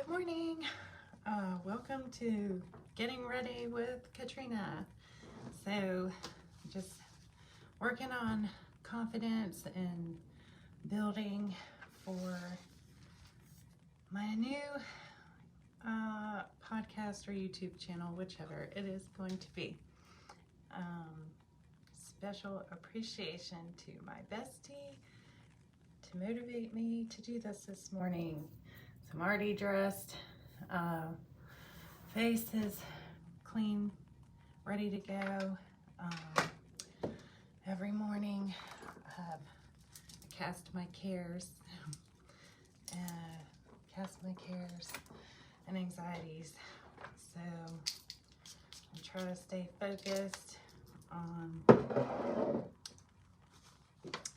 Good morning. Welcome to Getting Ready with Katrina. So, just working on confidence and building for my new podcast or YouTube channel, whichever it is going to be. Special appreciation to my bestie to motivate me to do this morning. So I'm already dressed, face is clean, ready to go. Every morning I cast my cares and anxieties. So I try to stay focused on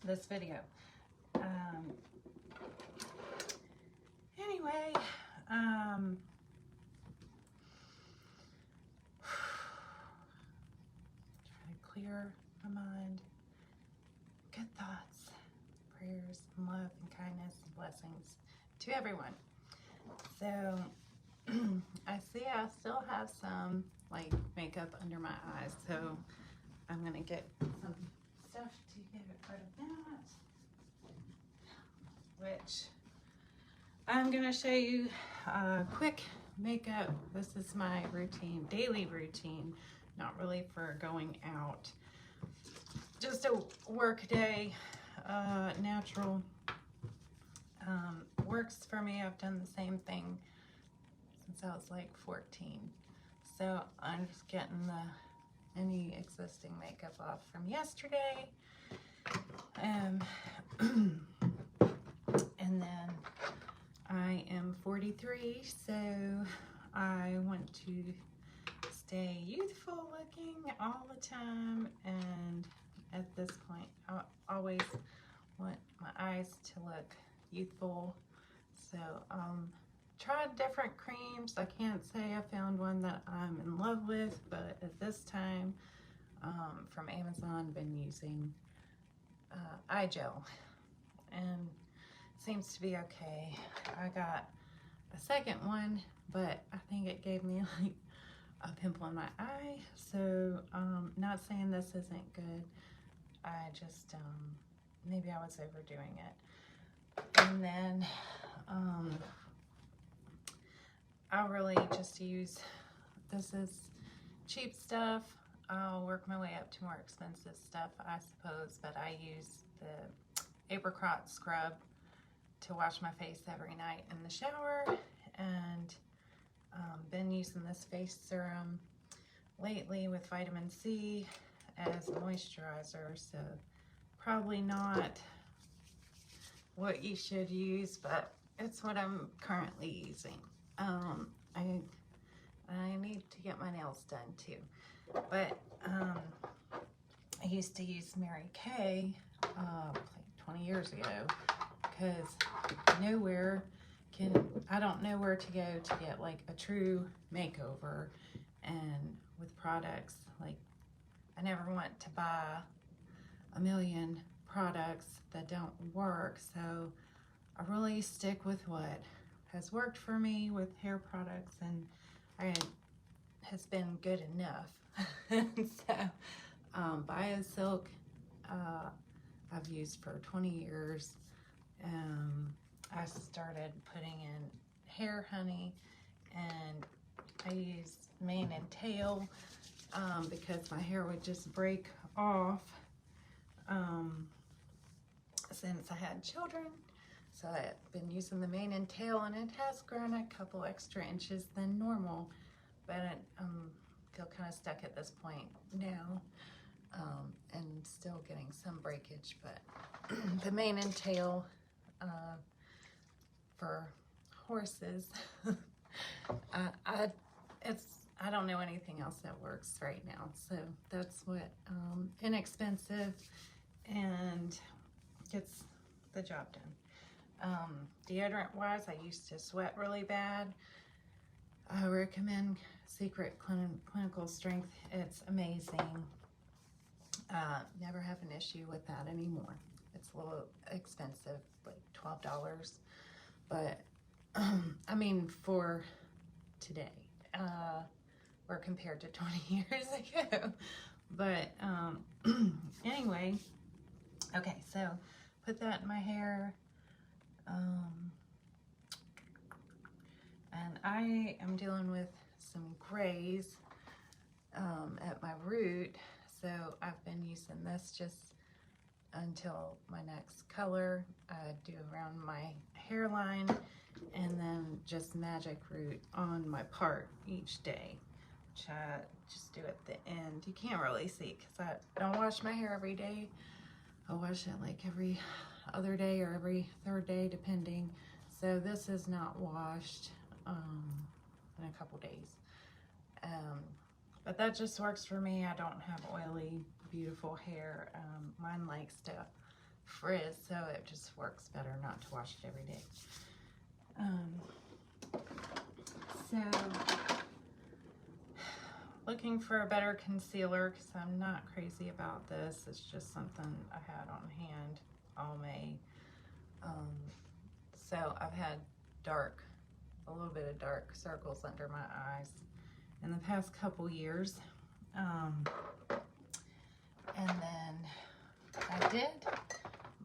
this video. Anyway, try to clear my mind. Good thoughts, prayers, love, and kindness, and blessings to everyone. So I see I still have some like makeup under my eyes, so I'm gonna get some stuff to get rid of that, which I'm gonna show you a quick makeup. This is my routine, daily routine, not really for going out. Just a work day, natural, works for me. I've done the same thing since I was like 14. So I'm just getting any existing makeup off from yesterday. And then I am 43, so I want to stay youthful looking all the time, and at this point I always want my eyes to look youthful. So tried different creams. I can't say I found one that I'm in love with, but at this time from Amazon been using eye gel, and seems to be okay. I got a second one, but I think it gave me like a pimple in my eye. So not saying this isn't good. I just maybe I was overdoing it. And then I'll really just use, this is cheap stuff. I'll work my way up to more expensive stuff, I suppose, but I use the apricot scrub to wash my face every night in the shower, and been using this face serum lately with vitamin C as a moisturizer. So probably not what you should use, but it's what I'm currently using. I need to get my nails done too, but I used to use Mary Kay like 20 years ago, because I don't know where to go to get like a true makeover, and with products, like I never want to buy a million products that don't work. So I really stick with what has worked for me with hair products, and has been good enough. So BioSilk I've used for 20 years. I started putting in hair honey, and I used mane and tail because my hair would just break off since I had children. So I've been using the mane and tail, and it has grown a couple extra inches than normal, but I feel kind of stuck at this point now, and still getting some breakage. But the mane and tail for horses, I don't know anything else that works right now. So that's what inexpensive and gets the job done. Deodorant wise, I used to sweat really bad. I recommend Secret Clinical Strength. It's amazing. Never have an issue with that anymore. It's a little expensive, like $12, but I mean for today, or compared to 20 years ago. But anyway, okay, so put that in my hair. And I am dealing with some grays at my root, so I've been using this just until my next color. I do around my hairline and then just magic root on my part each day, which I just do at the end. You can't really see because I don't wash my hair every day. I wash it like every other day or every third day depending. So this is not washed in a couple days. But that just works for me. I don't have oily, beautiful hair. Mine likes to frizz, so it just works better not to wash it every day. So, looking for a better concealer because I'm not crazy about this. It's just something I had on hand all May. So I've had a little bit of dark circles under my eyes in the past couple years. And then I did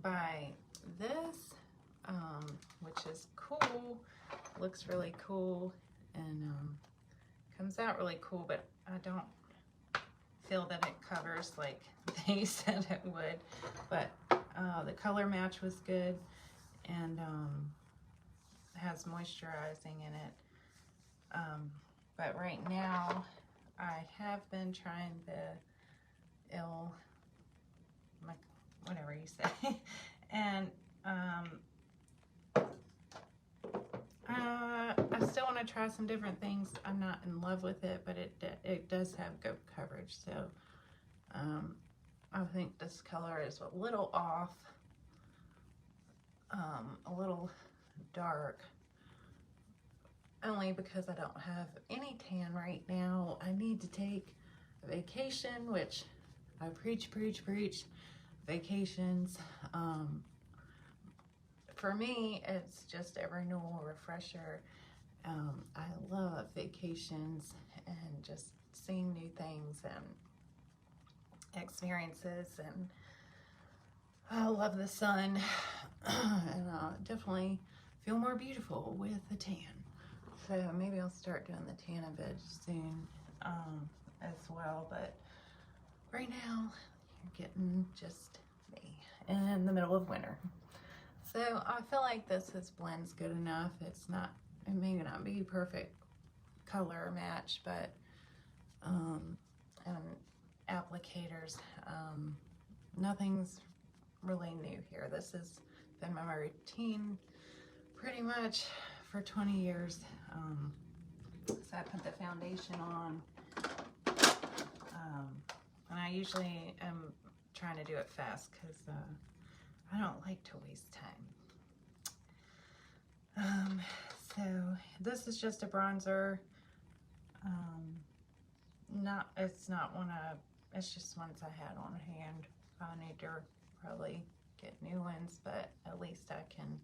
buy this, which is cool, looks really cool, and comes out really cool, but I don't feel that it covers like they said it would. But the color match was good, and has moisturizing in it. But right now I have been trying the whatever you say, and I still want to try some different things. I'm not in love with it, but it does have good coverage. So I think this color is a little off, a little dark, only because I don't have any tan right now. I need to take a vacation, which I preach. Vacations. For me, it's just a renewal, refresher. I love vacations and just seeing new things and experiences, and I love the sun, and I'll definitely feel more beautiful with a tan. So maybe I'll start doing the tan a bit soon as well, but right now you're getting just me in the middle of winter. So I feel like this blends good enough. It may not be perfect color match, but and applicators, nothing's really new here. This has been my routine pretty much for 20 years. So I put the foundation on, and I usually am trying to do it fast because I don't like to waste time. So this is just a bronzer. It's just ones I had on hand. I need to probably get new ones, but at least I can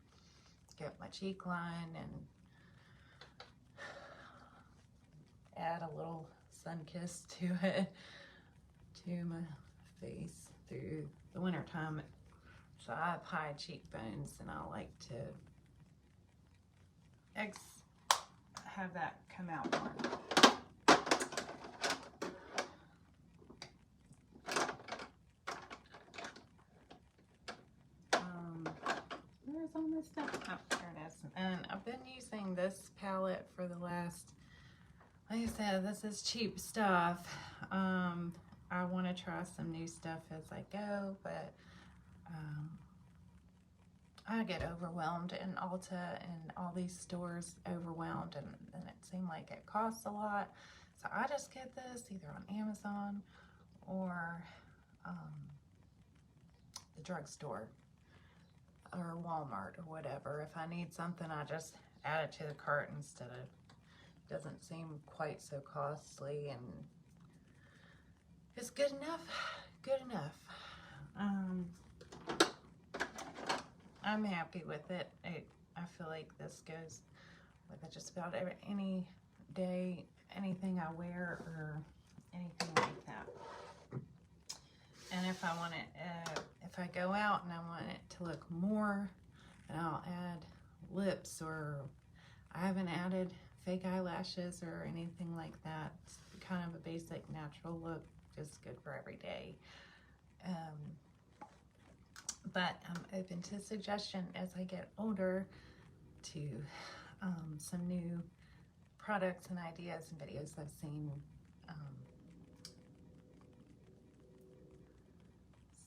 get my cheek line and add a little sun kiss to it, to my face through the winter time. So I have high cheekbones, and I like to have that come out more. Where's all this stuff? Oh, there it is. And I've been using this palette for the last, like I said, this is cheap stuff. I want to try some new stuff as I go, but I get overwhelmed in Ulta and all these stores, overwhelmed, and it seemed like it costs a lot. So I just get this either on Amazon or the drugstore or Walmart or whatever. If I need something, I just add it to the cart instead of, doesn't seem quite so costly, and it's good enough. I'm happy with it. I feel like this goes with just about any day, anything I wear or anything like that. And if I want it, if I go out and I want it to look more, then I'll add lips, or I haven't added fake eyelashes or anything like that. It's kind of a basic natural look, just good for every day. But I'm open to suggestion as I get older to some new products and ideas and videos I've seen.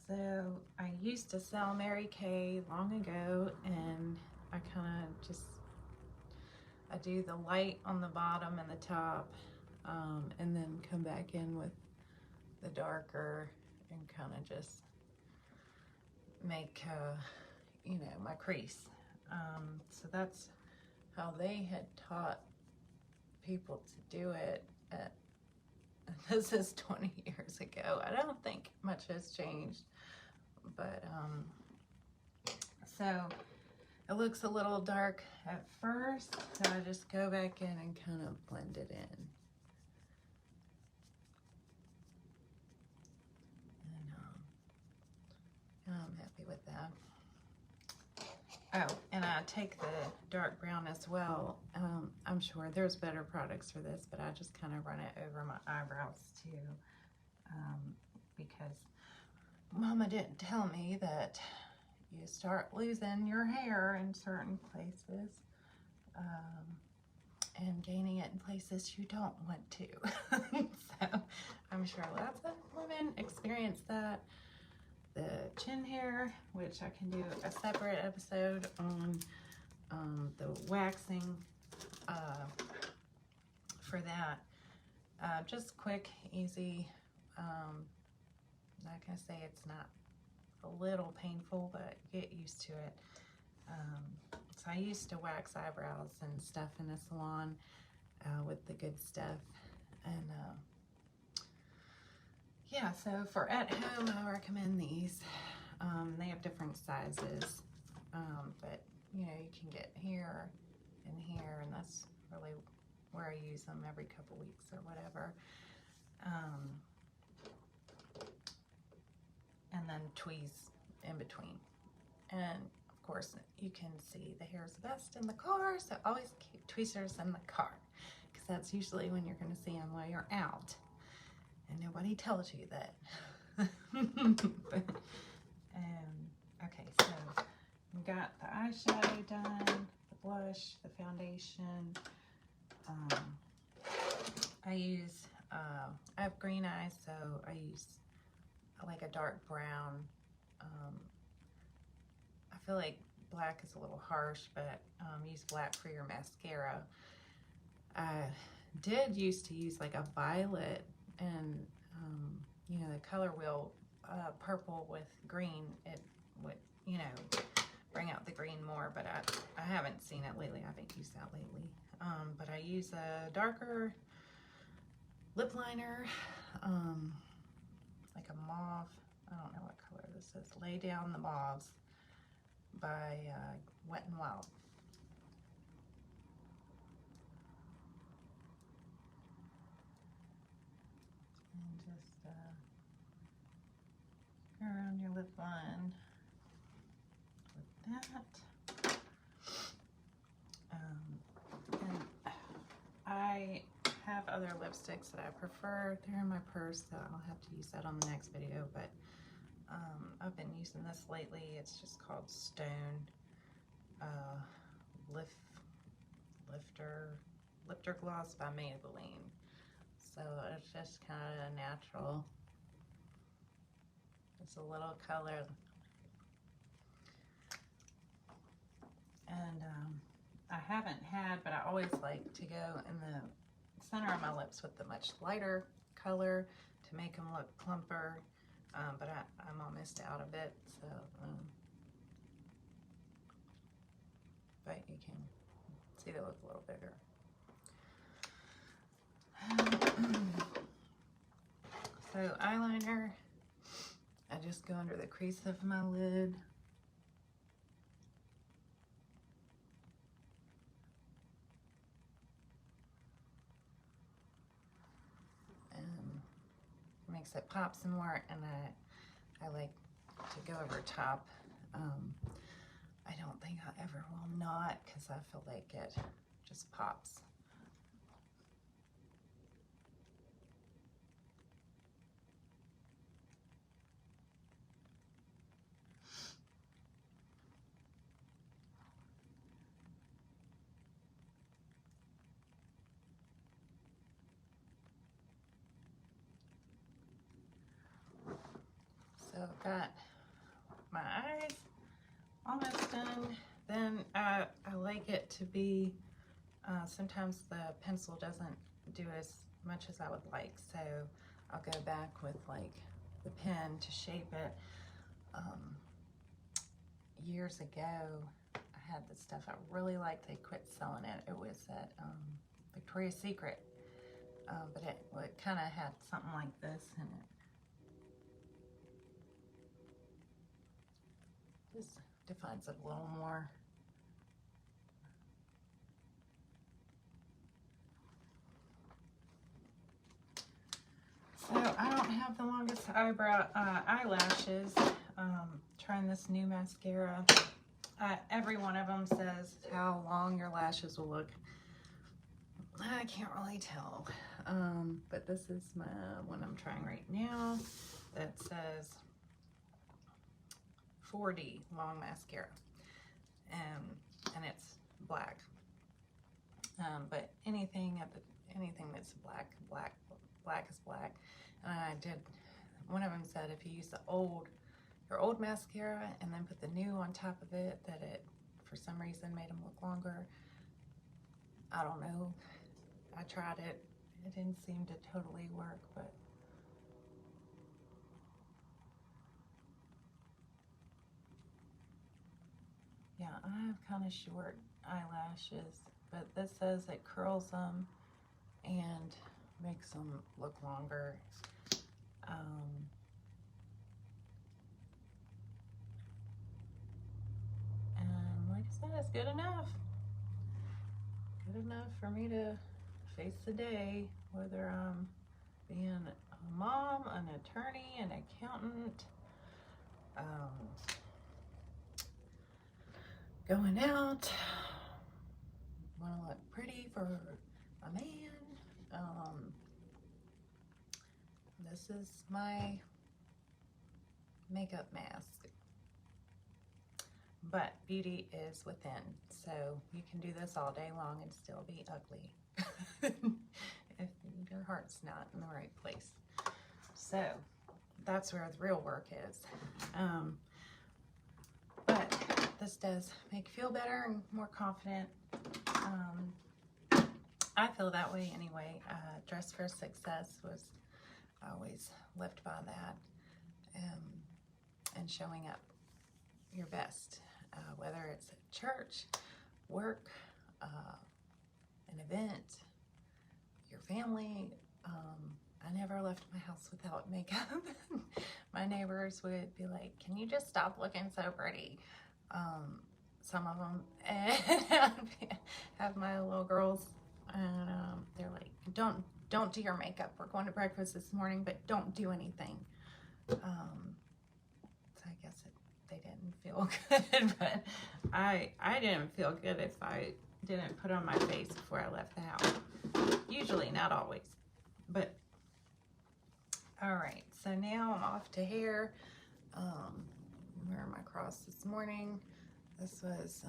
So I used to sell Mary Kay long ago, and I kind of just, I do the light on the bottom and the top, and then come back in with the darker and kind of just make, you know, my crease. So that's how they had taught people to do it. This is 20 years ago. I don't think much has changed, but so it looks a little dark at first, so I just go back in and kind of blend it in. And I'm happy with that. Oh, and I take the dark brown as well. I'm sure there's better products for this, but I just kind of run it over my eyebrows too, because Mama didn't tell me that you start losing your hair in certain places, and gaining it in places you don't want to. So I'm sure lots of women experience that. The chin hair, which I can do a separate episode on, the waxing for that. Just quick, easy. Not gonna say it's not a little painful, but get used to it. So I used to wax eyebrows and stuff in a salon with the good stuff, and yeah, so for at home, I recommend these. They have different sizes, but you know, you can get here and here, and that's really where I use them every couple weeks or whatever. And then tweeze in between. And of course, you can see the hair is best in the car, so always keep tweezers in the car, because that's usually when you're going to see them while you're out. And nobody tells you that. Okay, so we got the eyeshadow done, the blush, the foundation. I have green eyes, so I use like a dark brown. I feel like black is a little harsh, but use black for your mascara. I did used to use like a violet, and you know, the color wheel, purple with green, it would, you know, bring out the green more, but I haven't seen it lately. I haven't used that lately. But I use a darker lip liner, like a mauve. I don't know what color this is. Lay Down the Mauves by Wet n Wild. And just go around your lip line with that. And I have other lipsticks that I prefer. They're in my purse, so I'll have to use that on the next video, but I've been using this lately. It's just called Stone Lifter Gloss by Maybelline. So it's just kind of natural. It's a little color. And I haven't had, but I always like to go in the center of my lips with the much lighter color to make them look plumper. But I'm almost out of it, so but you can see they look a little bigger. So eyeliner, I just go under the crease of my lid. makes it pop some more, and I like to go over top. I don't think I ever will not, because I feel like it just pops. So I've got my eyes almost done. Then I like it to be, sometimes the pencil doesn't do as much as I would like, so I'll go back with like the pen to shape it. Years ago, I had this stuff I really liked. They quit selling it. It was at Victoria's Secret, but it kind of had something like this in it. Just defines it a little more. So I don't have the longest eyelashes. Trying this new mascara. Every one of them says how long your lashes will look. I can't really tell. But this is my one I'm trying right now that says 4D long mascara, and it's black. But anything that's black is black. And I did. One of them said if you use your old mascara and then put the new on top of it, that it for some reason made them look longer. I don't know. I tried it. It didn't seem to totally work, but yeah, I have kind of short eyelashes, but this says it curls them and makes them look longer. And like I said, it's good enough. Good enough for me to face the day, whether I'm being a mom, an attorney, an accountant, going out, want to look pretty for a man. This is my makeup mask. But beauty is within, so you can do this all day long and still be ugly if your heart's not in the right place. So that's where the real work is. But this does make you feel better and more confident. I feel that way anyway. Dress for Success was, I always lived by that, and showing up your best, whether it's at church, work, an event, your family. I never left my house without makeup. My neighbors would be like, can you just stop looking so pretty? Some of them, and have my little girls, and they're like, don't do your makeup. We're going to breakfast this morning, but don't do anything. So I guess they didn't feel good, but I didn't feel good if I didn't put on my face before I left the house. Usually, not always, but all right. So now I'm off to hair. I'm wearing my cross this morning. This was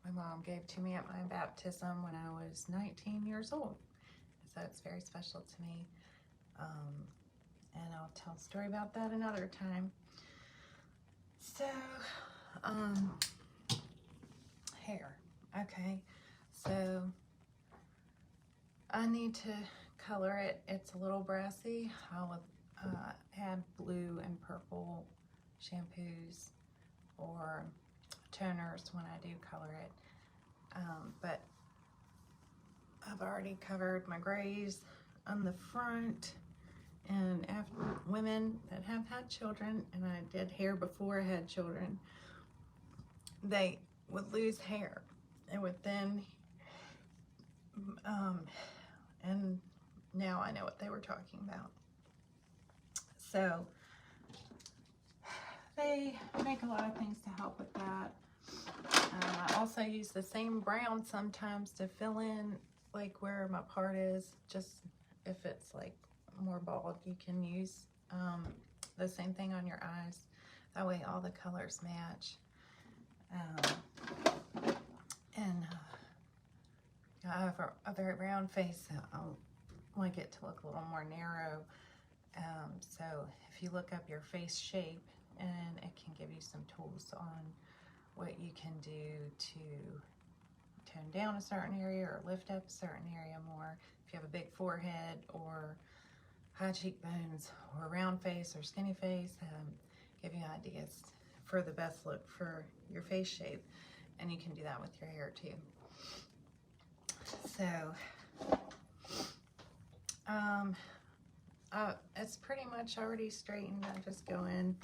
my mom gave to me at my baptism when I was 19 years old. So it's very special to me. And I'll tell a story about that another time. So, hair. Okay. So I need to color it. It's a little brassy. I'll add blue and purple shampoos or toners when I do color it. But I've already covered my grays on the front, and after women that have had children, and I did hair before I had children, they would lose hair. It would then, and now I know what they were talking about. So they make a lot of things to help with that. I also use the same brown sometimes to fill in like where my part is. Just if it's like more bald, you can use the same thing on your eyes. That way all the colors match. And I have a very round face, so I like it to look a little more narrow. So if you look up your face shape, and it can give you some tools on what you can do to tone down a certain area or lift up a certain area more. If you have a big forehead or high cheekbones or round face or skinny face, give you ideas for the best look for your face shape. And you can do that with your hair too. So it's pretty much already straightened. I just go in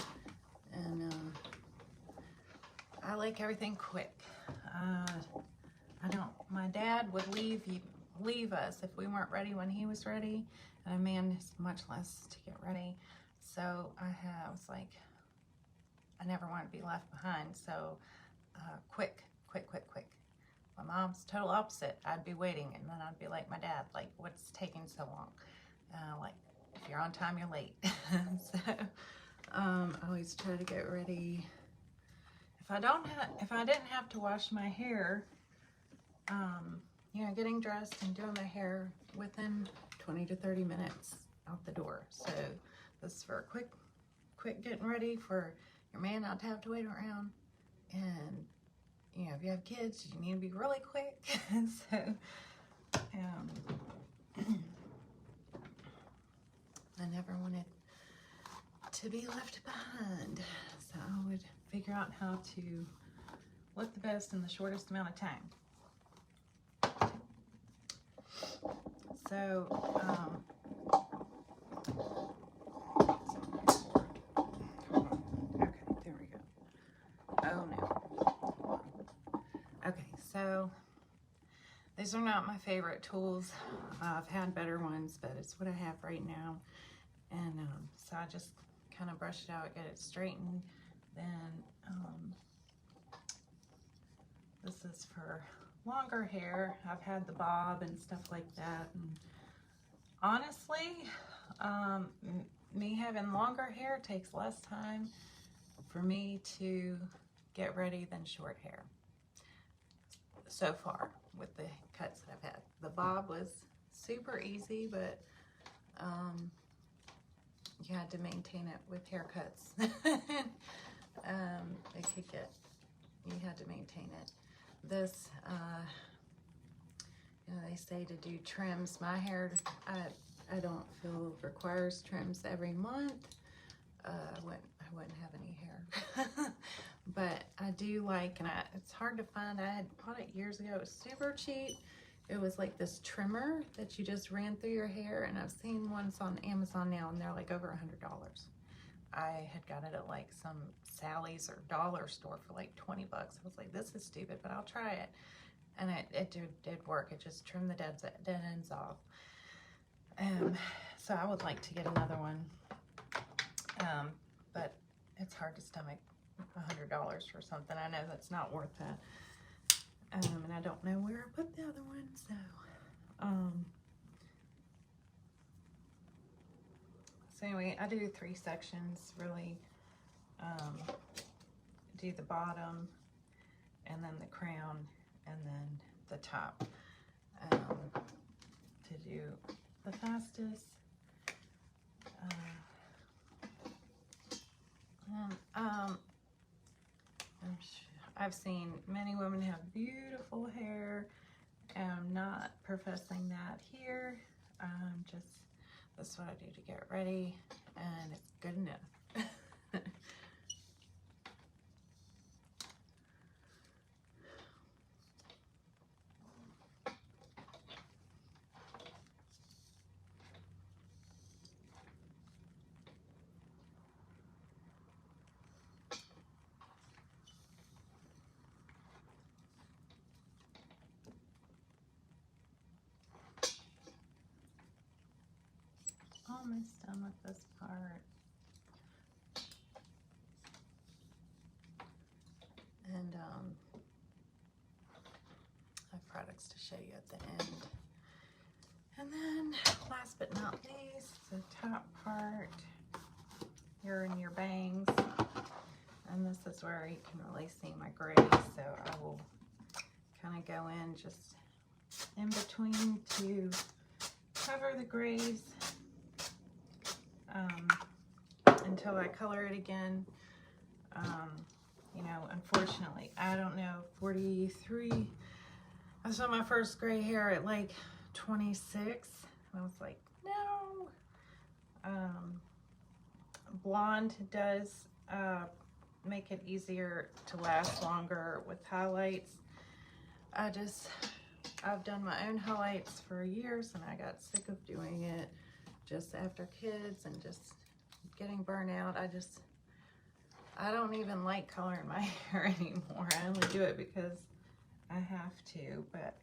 and I like everything quick. My dad would leave us if we weren't ready when he was ready, and a man is much less to get ready. So I was like, I never want to be left behind. So quick. My mom's total opposite. I'd be waiting, and then I'd be like my dad, like, what's taking so long? Like, if you're on time, you're late. So I always try to get ready. If I didn't have to wash my hair, you know, getting dressed and doing my hair within 20 to 30 minutes out the door. So this is for a quick getting ready for your man not to have to wait around. And you know, if you have kids, you need to be really quick. So I never wanted to be left behind. So I would figure out how to look the best in the shortest amount of time. So, okay, there we go. Oh no. Okay, so these are not my favorite tools. I've had better ones, but it's what I have right now. And so I just kind of brush it out, get it straightened. Then this is for longer hair. I've had the bob and stuff like that. And honestly, me having longer hair takes less time for me to get ready than short hair. So far with the cuts that I've had. The bob was super easy, but you had to maintain it with haircuts. You had to maintain it. This, you know, they say to do trims. My hair, I don't feel requires trims every month. I wouldn't have any hair. But I do like, and it's hard to find. I had bought it years ago. It was super cheap. It was like this trimmer that you just ran through your hair, and I've seen ones on Amazon now, and they're like over $100. I had got it at like some Sally's or dollar store for like 20 bucks. I was like, this is stupid, but I'll try it. And it did work. It just trimmed the dead ends off. So I would like to get another one. But it's hard to stomach $100 for something. I know that's not worth that. And I don't know where I put the other one, so so anyway, I do 3 sections really. Do the bottom, and then the crown, and then the top. To do the fastest. I've seen many women have beautiful hair. I'm not professing that here. Just that's what I do to get ready, and it's good enough. Almost done with this part. show you at the end. And then last but not least, the top part here in your bangs. And this is where you can really see my gray, so I will kind of go in just in between to cover the grays until I color it again. You know, unfortunately, I don't know, 43, I saw my first gray hair at like 26, and I was like, no. Blonde does make it easier to last longer with highlights. I've done my own highlights for years, and I got sick of doing it just after kids and just getting burnt out. I don't even like coloring my hair anymore. I only do it because I have to, but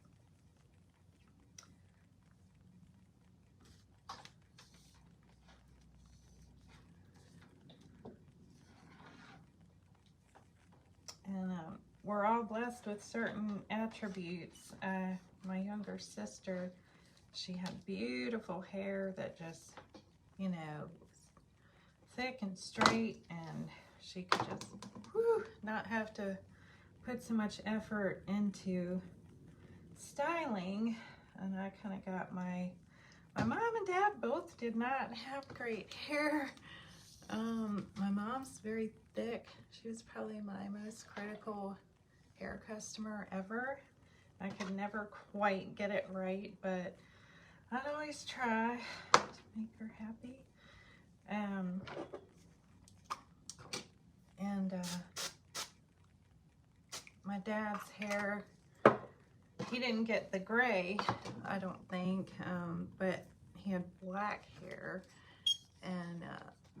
and we're all blessed with certain attributes. My younger sister, she had beautiful hair that just, you know, thick and straight, and she could just not have to put so much effort into styling. And I kind of got my mom and dad both did not have great hair. My mom's very thick. She was probably my most critical hair customer ever. I could never quite get it right, but I'd always try to make her happy. My dad's hair, he didn't get the gray, I don't think, but he had black hair, and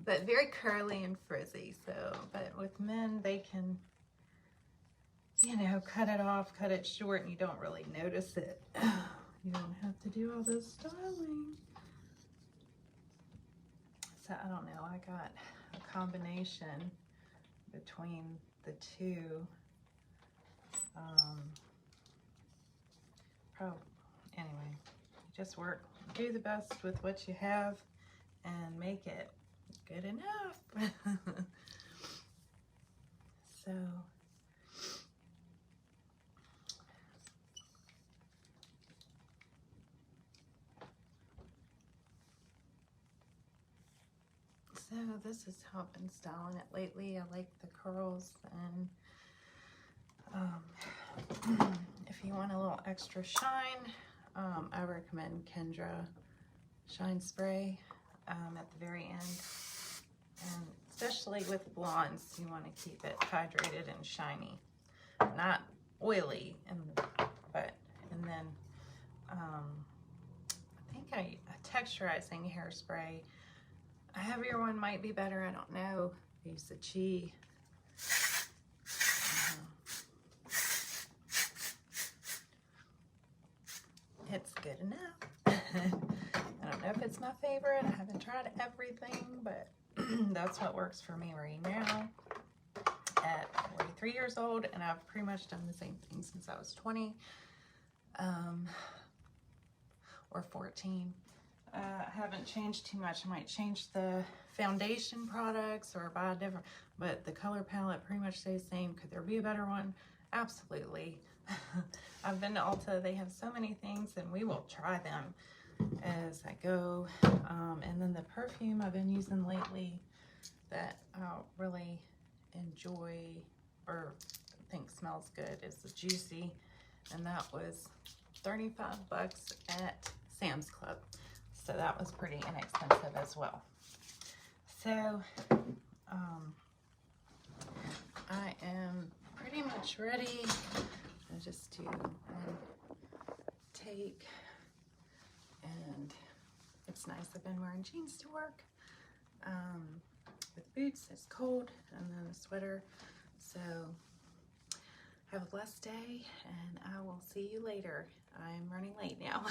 but very curly and frizzy. So, but with men, they can, you know, cut it off, cut it short, and you don't really notice it. You don't have to do all this styling. So I don't know, I got a combination between the two. Anyway, just do the best with what you have and make it good enough. So this is how I've been styling it lately. I like the curls, and if you want a little extra shine, I recommend Kendra Shine Spray at the very end. And especially with blondes, you want to keep it hydrated and shiny, not oily. And then I think a texturizing hairspray. A heavier one might be better. I don't know. I use the Chi. It's good enough. I don't know if it's my favorite. I haven't tried everything, but that's what works for me right now at 43 years old, and I've pretty much done the same thing since I was 20 or 14. I haven't changed too much. I might change the foundation products or buy a different, but the color palette pretty much stays the same. Could there be a better one? Absolutely. I've been to Ulta. They have so many things, and we will try them as I go. And then the perfume I've been using lately that I really enjoy or think smells good is the Juicy, and that was 35 bucks at Sam's Club. So that was pretty inexpensive as well. So I am pretty much ready. I just do one take, and it's nice. I've been wearing jeans to work with boots. It's cold, and then a sweater. So have a blessed day, and I will see you later. I'm running late now.